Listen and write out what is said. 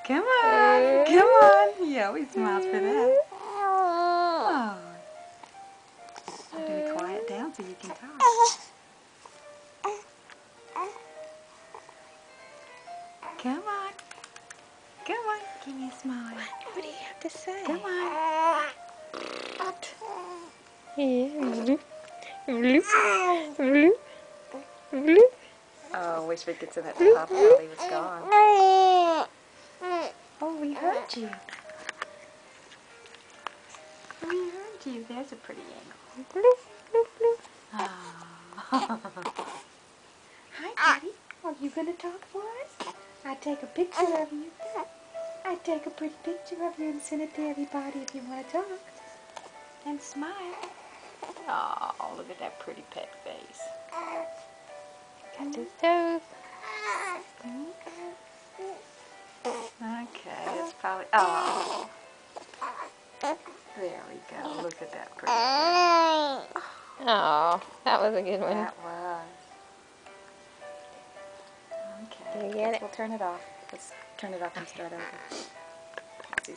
Come on. Come on. He always smiles for that. Oh. I'm going to quiet down so you can talk. Come on. Come on. Give me a smile. What do you have to say? Come on. Yeah. Bloop. Bloop. Bloop. Oh, wish we could send that to Papa while he was gone. Oh, we heard you. We heard you. There's a pretty angle. Bloop. Bloop. Bloop. Oh. Hi, Daddy. Are you going to talk for us? I take a picture of you. I take a pretty picture of you and send it to everybody if you want to talk. And smile. Oh, look at that pretty pet face. Got his toes. Okay, it's probably... Oh. There we go. Look at that pretty face. Oh, that was a good one. That was. Okay. Did you get it? We'll turn it off. Let's turn it off and start over. Let's see,